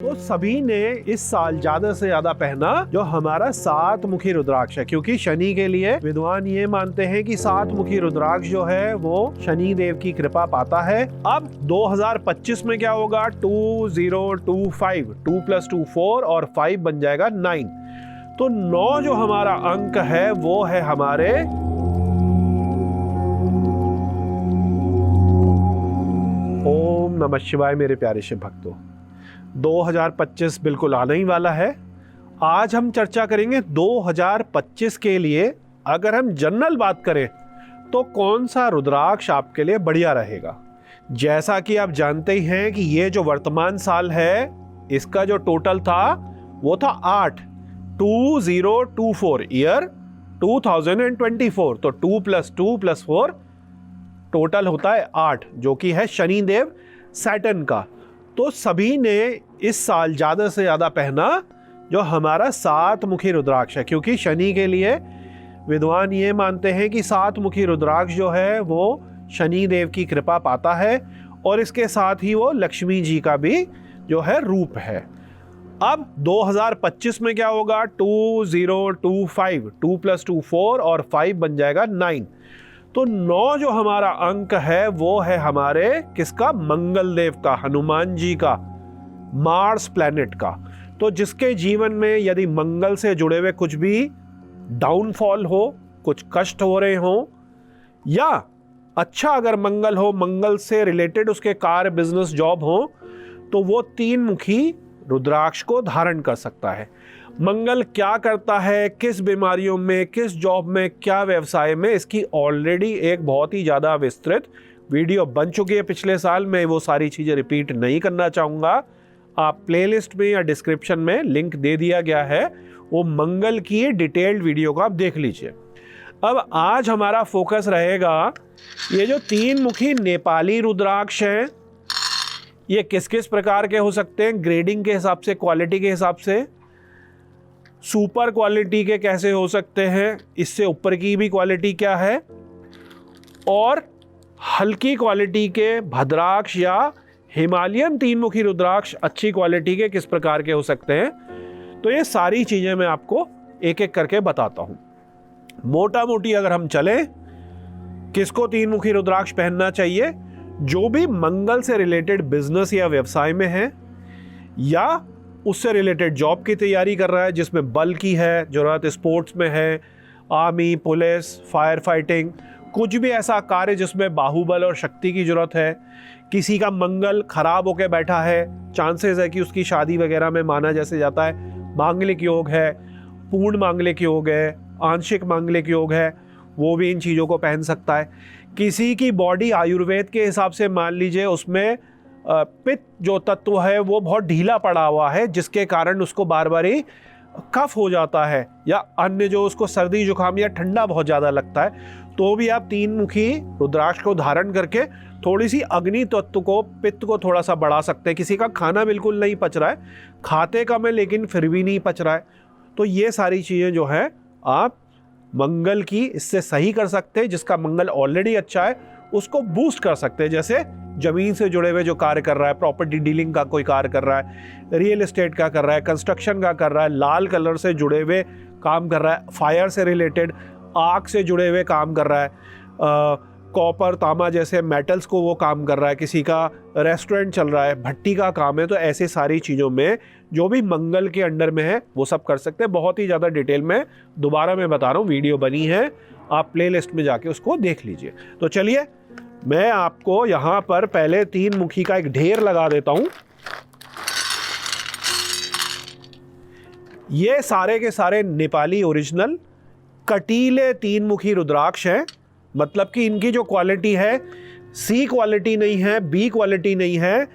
तो सभी ने इस साल ज्यादा से ज्यादा पहना जो हमारा 7 मुखी रुद्राक्ष है, क्योंकि शनि के लिए विद्वान ये मानते हैं कि 7 मुखी रुद्राक्ष जो है वो शनि देव की कृपा पाता है। अब 2025 में क्या होगा? 2025, 2 + 2 4 और 5 बन जाएगा 9। तो 9 जो हमारा अंक है वो है हमारे ओम नमः शिवाय। मेरे प्यारे शिव भक्तों, 2025 बिल्कुल आने ही वाला है। आज हम चर्चा करेंगे 2025 के लिए अगर हम जनरल बात करें तो कौन सा रुद्राक्ष आपके लिए बढ़िया रहेगा। जैसा कि आप जानते ही हैं कि ये जो वर्तमान साल है इसका जो टोटल था वो था 8, 2024 ईयर 2024। तो 2 + 2 + 4 टोटल होता है 8, जो कि है शनि देव सैटर्न का। तो सभी ने इस साल ज़्यादा से ज़्यादा पहना जो हमारा 7 मुखी रुद्राक्ष है, क्योंकि शनि के लिए विद्वान ये मानते हैं कि 7 मुखी रुद्राक्ष जो है वो शनि देव की कृपा पाता है और इसके साथ ही वो लक्ष्मी जी का भी जो है रूप है। अब 2025 में क्या होगा? 2025, 2 + 2 4 और 5 बन जाएगा 9। तो 9 जो हमारा अंक है वो है हमारे किसका? मंगल देव का, हनुमान जी का, मार्स प्लैनेट का। तो जिसके जीवन में यदि मंगल से जुड़े हुए कुछ भी डाउनफॉल हो, कुछ कष्ट हो रहे हो, या अच्छा अगर मंगल हो, मंगल से रिलेटेड उसके कार्य, बिजनेस, जॉब हो, तो वो 3 मुखी रुद्राक्ष को धारण कर सकता है। मंगल क्या करता है, किस बीमारियों में, किस जॉब में, क्या व्यवसाय में, इसकी ऑलरेडी एक बहुत ही ज़्यादा विस्तृत वीडियो बन चुकी है पिछले साल। मैं वो सारी चीज़ें रिपीट नहीं करना चाहूँगा। आप प्लेलिस्ट में या डिस्क्रिप्शन में लिंक दे दिया गया है, वो मंगल की डिटेल्ड वीडियो को आप देख लीजिए। अब आज हमारा फोकस रहेगा ये जो 3 मुखी नेपाली रुद्राक्ष हैं, ये किस किस प्रकार के हो सकते हैं, ग्रेडिंग के हिसाब से, क्वालिटी के हिसाब से। सुपर क्वालिटी के कैसे हो सकते हैं, इससे ऊपर की भी क्वालिटी क्या है, और हल्की क्वालिटी के भद्राक्ष या हिमालयन 3 मुखी रुद्राक्ष अच्छी क्वालिटी के किस प्रकार के हो सकते हैं। तो ये सारी चीजें मैं आपको एक एक करके बताता हूं। मोटा मोटी अगर हम चलें, किसको 3 मुखी रुद्राक्ष पहनना चाहिए? जो भी मंगल से रिलेटेड बिजनेस या व्यवसाय में है, या उससे रिलेटेड जॉब की तैयारी कर रहा है जिसमें बल की है जरूरत, स्पोर्ट्स में है, आर्मी, पुलिस, फायर फाइटिंग, कुछ भी ऐसा कार्य जिसमें बाहुबल और शक्ति की जरूरत है। किसी का मंगल खराब होकर बैठा है, चांसेस है कि उसकी शादी वगैरह में माना जैसे जाता है मांगलिक योग है, पूर्ण मांगलिक योग है, आंशिक मांगलिक योग है, वो भी इन चीज़ों को पहन सकता है। किसी की बॉडी आयुर्वेद के हिसाब से मान लीजिए उसमें पित्त जो तत्व है वो बहुत ढीला पड़ा हुआ है, जिसके कारण उसको बार बार ही कफ हो जाता है, या अन्य जो उसको सर्दी जुकाम या ठंडा बहुत ज़्यादा लगता है, तो भी आप 3 मुखी रुद्राक्ष को धारण करके थोड़ी सी अग्नि तत्व को, पित्त को थोड़ा सा बढ़ा सकते हैं। किसी का खाना बिल्कुल नहीं पच रहा है, खाते कम है लेकिन फिर भी नहीं पच रहा है, तो ये सारी चीज़ें जो है आप मंगल की इससे सही कर सकते हैं। जिसका मंगल ऑलरेडी अच्छा है उसको बूस्ट कर सकते हैं, जैसे जमीन से जुड़े हुए जो कार्य कर रहा है, प्रॉपर्टी डीलिंग का कोई कार्य कर रहा है, रियल एस्टेट का कर रहा है, कंस्ट्रक्शन का कर रहा है, लाल कलर से जुड़े हुए काम कर रहा है, फायर से रिलेटेड, आग से जुड़े हुए काम कर रहा है, कॉपर, तांबा जैसे मेटल्स को वो काम कर रहा है, किसी का रेस्टोरेंट चल रहा है, भट्टी का काम है, तो ऐसे सारी चीज़ों में जो भी मंगल के अंडर में है वो सब कर सकते हैं। बहुत ही ज़्यादा डिटेल में दोबारा मैं बता रहा हूँ, वीडियो बनी है, आप प्लेलिस्ट में जाके उसको देख लीजिए। तो चलिए मैं आपको यहाँ पर पहले 3 मुखी का एक ढेर लगा देता हूँ। ये सारे के सारे नेपाली ओरिजिनल कटीले 3 मुखी रुद्राक्ष हैं, मतलब कि इनकी जो क्वालिटी है सी क्वालिटी नहीं है, बी क्वालिटी नहीं है,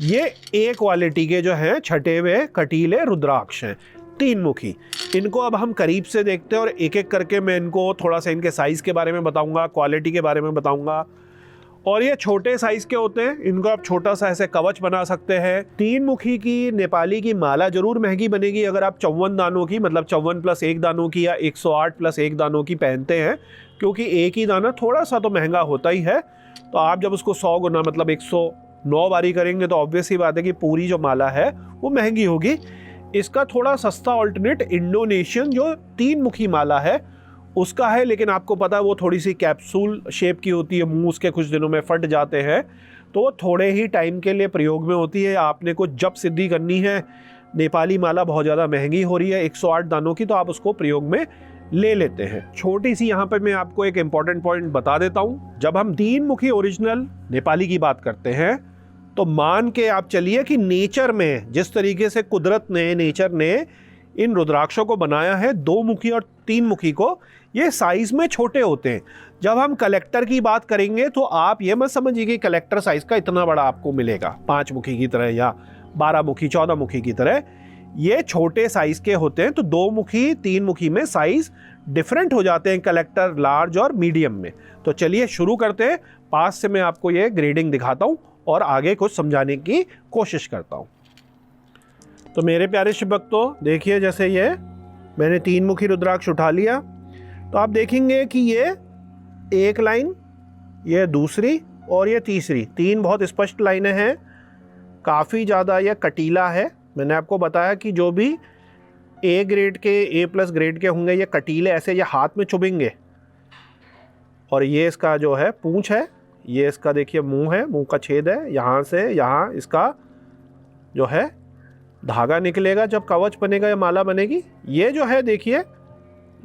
ये ए क्वालिटी के जो हैं छटे हुए कटीले रुद्राक्ष हैं 3 मुखी। इनको अब हम करीब से देखते हैं और एक एक करके मैं इनको थोड़ा सा इनके साइज़ के बारे में बताऊंगा, क्वालिटी के बारे में बताऊंगा। और ये छोटे साइज़ के होते हैं, इनको आप छोटा सा ऐसे कवच बना सकते हैं। 3 मुखी की नेपाली की माला जरूर महंगी बनेगी अगर आप 54 दानों की, मतलब 54 + 1 दानों की, या 108 + 1 दानों की पहनते हैं, क्योंकि एक ही दाना थोड़ा सा तो महंगा होता ही है। तो आप जब उसको 100 गुना मतलब 9 बारी करेंगे तो ऑब्वियस ही बात है कि पूरी जो माला है वो महंगी होगी। इसका थोड़ा सस्ता ऑल्टरनेट इंडोनेशियन जो 3 मुखी माला है उसका है, लेकिन आपको पता है वो थोड़ी सी कैप्सूल शेप की होती है, मुंह उसके कुछ दिनों में फट जाते हैं, तो वो थोड़े ही टाइम के लिए प्रयोग में होती है। आपने को जब सिद्धि करनी है, नेपाली माला बहुत ज़्यादा महंगी हो रही है 108 दानों की, तो आप उसको प्रयोग में ले लेते हैं। छोटी सी यहाँ पर मैं आपको एक इम्पॉर्टेंट पॉइंट बता देता हूँ। जब हम 3 मुखी ओरिजिनल नेपाली की बात करते हैं तो मान के आप चलिए कि नेचर में जिस तरीके से कुदरत ने, नेचर ने इन रुद्राक्षों को बनाया है, 2 मुखी और 3 मुखी को, ये साइज में छोटे होते हैं। जब हम कलेक्टर की बात करेंगे तो आप ये मत समझिए कि कलेक्टर साइज का इतना बड़ा आपको मिलेगा 5 मुखी की तरह या 12 मुखी 14 मुखी की तरह, ये छोटे साइज के होते हैं। तो 2 मुखी 3 मुखी में साइज डिफरेंट हो जाते हैं, कलेक्टर, लार्ज और मीडियम में। तो चलिए शुरू करते हैं। पास से मैं आपको ये ग्रेडिंग दिखाता हूँ और आगे कुछ समझाने की कोशिश करता हूँ। तो मेरे प्यारे शिव भक्तों, देखिए जैसे ये मैंने 3 मुखी रुद्राक्ष उठा लिया, तो आप देखेंगे कि ये एक लाइन, ये दूसरी और ये तीसरी, 3 बहुत स्पष्ट लाइनें हैं। काफ़ी ज़्यादा यह कटीला है। मैंने आपको बताया कि जो भी ए ग्रेड के, A+ ग्रेड के होंगे, ये कटीले ऐसे ये हाथ में चुभेंगे। और ये इसका जो है पूंछ है, ये इसका देखिए मुंह है, मुंह का छेद है, यहाँ से यहाँ इसका जो है धागा निकलेगा जब कवच बनेगा या माला बनेगी। ये जो है देखिए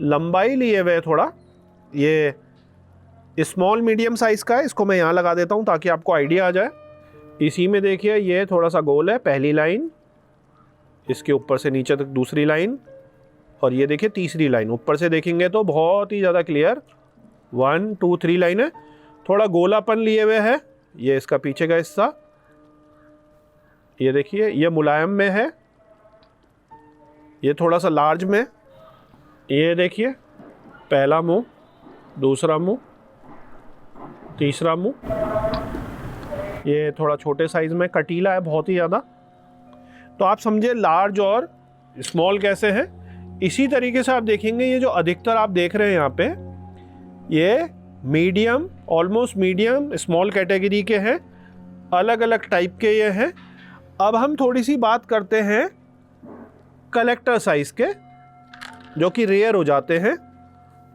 लंबाई लिए हुए थोड़ा, ये स्मॉल मीडियम साइज़ का है। इसको मैं यहाँ लगा देता हूँ ताकि आपको आइडिया आ जाए। इसी में देखिए ये थोड़ा सा गोल है, पहली लाइन, इसके ऊपर से नीचे तक दूसरी लाइन, और ये देखिए तीसरी लाइन। ऊपर से देखेंगे तो बहुत ही ज़्यादा क्लियर 1 2 3 लाइन है। थोड़ा गोलापन लिए हुए है, ये इसका पीछे का हिस्सा, ये देखिए ये मुलायम में है, ये थोड़ा सा लार्ज में। ये देखिए पहला मुंह, दूसरा मुंह, तीसरा मुंह, ये थोड़ा छोटे साइज में कटीला है बहुत ही ज़्यादा। तो आप समझे लार्ज और स्मॉल कैसे है। इसी तरीके से आप देखेंगे ये जो अधिकतर आप देख रहे हैं यहाँ पे, ये medium, almost medium small category के हैं, अलग अलग टाइप के ये हैं। अब हम थोड़ी सी बात करते हैं कलेक्टर साइज़ के, जो कि रेयर हो जाते हैं।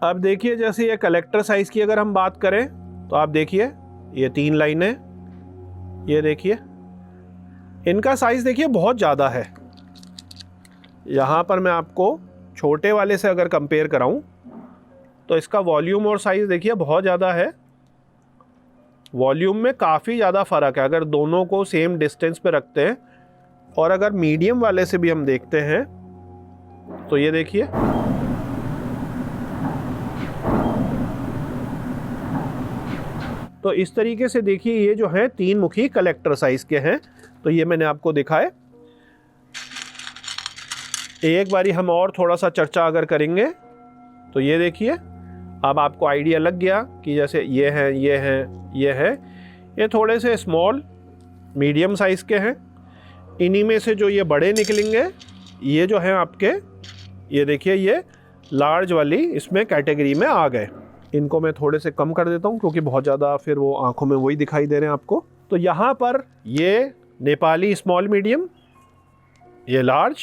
अब देखिए जैसे ये कलेक्टर साइज़ की अगर हम बात करें तो आप देखिए ये 3 लाइनें, ये देखिए इनका साइज़ देखिए बहुत ज़्यादा है। यहाँ पर मैं आपको छोटे वाले से अगर कंपेयर कराऊँ तो इसका वॉल्यूम और साइज़ देखिए बहुत ज़्यादा है। वॉल्यूम में काफ़ी ज़्यादा फ़र्क है अगर दोनों को सेम डिस्टेंस पे रखते हैं। और अगर मीडियम वाले से भी हम देखते हैं तो ये देखिए तो इस तरीके से देखिए ये जो है 3 मुखी कलेक्टर साइज के हैं। तो ये मैंने आपको दिखाए। एक बारी हम और थोड़ा सा चर्चा अगर करेंगे तो ये देखिए अब आपको आइडिया लग गया कि जैसे ये हैं, ये हैं, ये हैं, ये थोड़े से स्मॉल मीडियम साइज़ के हैं। इन्हीं में से जो ये बड़े निकलेंगे ये जो हैं आपके, ये देखिए ये लार्ज वाली इसमें कैटेगरी में आ गए। इनको मैं थोड़े से कम कर देता हूँ क्योंकि बहुत ज़्यादा फिर वो आँखों में वही दिखाई दे रहे हैं आपको। तो यहाँ पर ये नेपाली स्मॉल मीडियम, ये लार्ज,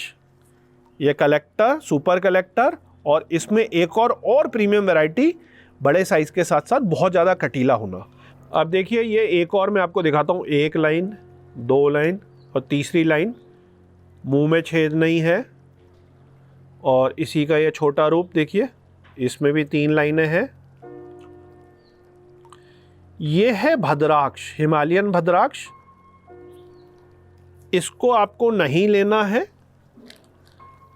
ये कलेक्टर, सुपर कलेक्टर, और इसमें एक और प्रीमियम वैरायटी बड़े साइज़ के साथ साथ बहुत ज़्यादा कटीला होना। अब देखिए ये एक और मैं आपको दिखाता हूँ, 1 लाइन, 2 लाइन और तीसरी लाइन, मुंह में छेद नहीं है। और इसी का ये छोटा रूप देखिए, इसमें भी 3 लाइनें हैं। ये है भद्राक्ष, हिमालयन भद्राक्ष। इसको आपको नहीं लेना है।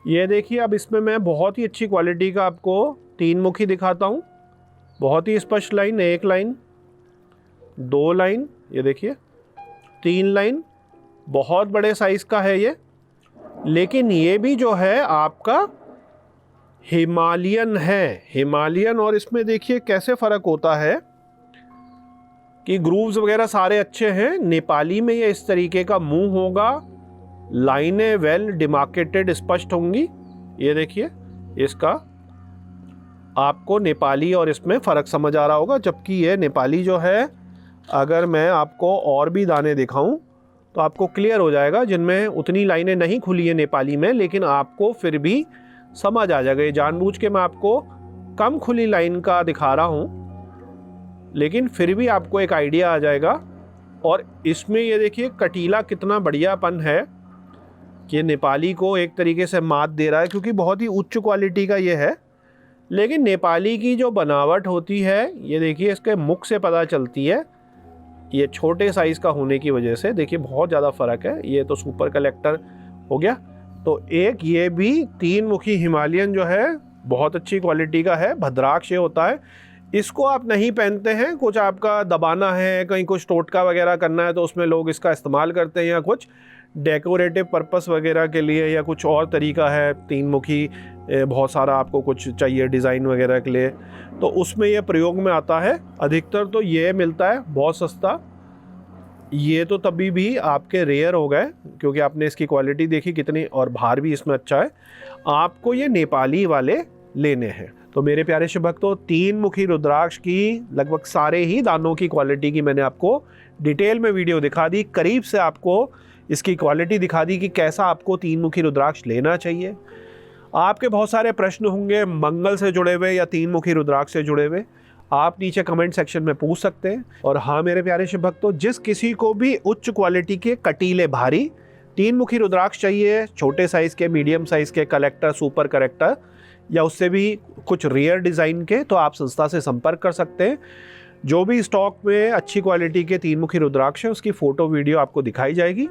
ये देखिए अब इसमें मैं बहुत ही अच्छी क्वालिटी का आपको 3 मुखी दिखाता हूँ। बहुत ही स्पष्ट लाइन, 1 लाइन, 2 लाइन, ये देखिए 3 लाइन, बहुत बड़े साइज़ का है ये। लेकिन ये भी जो है आपका हिमालयन है, हिमालयन। और इसमें देखिए कैसे फ़र्क होता है कि ग्रूव्स वगैरह सारे अच्छे हैं। नेपाली में ये इस तरीके का मुंह होगा, लाइनें वेल डिमार्केटेड स्पष्ट होंगी। ये देखिए इसका आपको नेपाली और इसमें फ़र्क समझ आ रहा होगा। जबकि ये नेपाली जो है अगर मैं आपको और भी दाने दिखाऊं तो आपको क्लियर हो जाएगा, जिनमें उतनी लाइनें नहीं खुली है नेपाली में, लेकिन आपको फिर भी समझ आ जाएगा। ये जानबूझ के मैं आपको कम खुली लाइन का दिखा रहा हूँ, लेकिन फिर भी आपको एक आइडिया आ जाएगा। और इसमें ये देखिए कटीला कितना बढ़ियापन है कि नेपाली को एक तरीके से मात दे रहा है, क्योंकि बहुत ही उच्च क्वालिटी का ये है। लेकिन नेपाली की जो बनावट होती है, ये देखिए इसके मुख से पता चलती है। ये छोटे साइज़ का होने की वजह से देखिए बहुत ज़्यादा फ़र्क है। ये तो सुपर कलेक्टर हो गया। तो एक ये भी 3 मुखी हिमालयन जो है बहुत अच्छी क्वालिटी का है, भद्राक्ष होता है। इसको आप नहीं पहनते हैं, कुछ आपका दबाना है, कहीं कुछ टोटका वगैरह करना है तो उसमें लोग इसका इस्तेमाल करते हैं, या कुछ डेकोरेटिव पर्पस वगैरह के लिए, या कुछ और तरीका है 3 मुखी बहुत सारा आपको कुछ चाहिए डिज़ाइन वगैरह के लिए, तो उसमें ये प्रयोग में आता है। अधिकतर तो ये मिलता है बहुत सस्ता। ये तो तभी भी आपके रेयर हो गए, क्योंकि आपने इसकी क्वालिटी देखी कितनी, और भार भी इसमें अच्छा है। आपको ये नेपाली वाले लेने हैं। तो मेरे प्यारे शिव भक्तों, 3 मुखी रुद्राक्ष की लगभग सारे ही दानों की क्वालिटी की मैंने आपको डिटेल में वीडियो दिखा दी। करीब से आपको इसकी क्वालिटी दिखा दी कि कैसा आपको 3 मुखी रुद्राक्ष लेना चाहिए। आपके बहुत सारे प्रश्न होंगे मंगल से जुड़े हुए या 3 मुखी रुद्राक्ष से जुड़े हुए, आप नीचे कमेंट सेक्शन में पूछ सकते हैं। और हाँ मेरे प्यारे शिव भक्तों, जिस किसी को भी उच्च क्वालिटी के कटीले भारी 3 मुखी रुद्राक्ष चाहिए, छोटे साइज़ के, मीडियम साइज़ के, कलेक्टर, सुपर कलेक्टर, या उससे भी कुछ रेयर डिज़ाइन के, तो आप संस्था से संपर्क कर सकते हैं। जो भी स्टॉक में अच्छी क्वालिटी के 3 मुखी रुद्राक्ष है, उसकी फ़ोटो वीडियो आपको दिखाई जाएगी।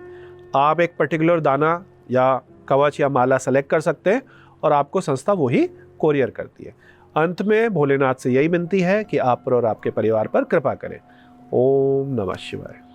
आप एक पर्टिकुलर दाना या कवच या माला सेलेक्ट कर सकते हैं और आपको संस्था वही कोरियर करती है। अंत में भोलेनाथ से यही विनती है कि आप पर और आपके परिवार पर कृपा करें। ओम नमः शिवाय।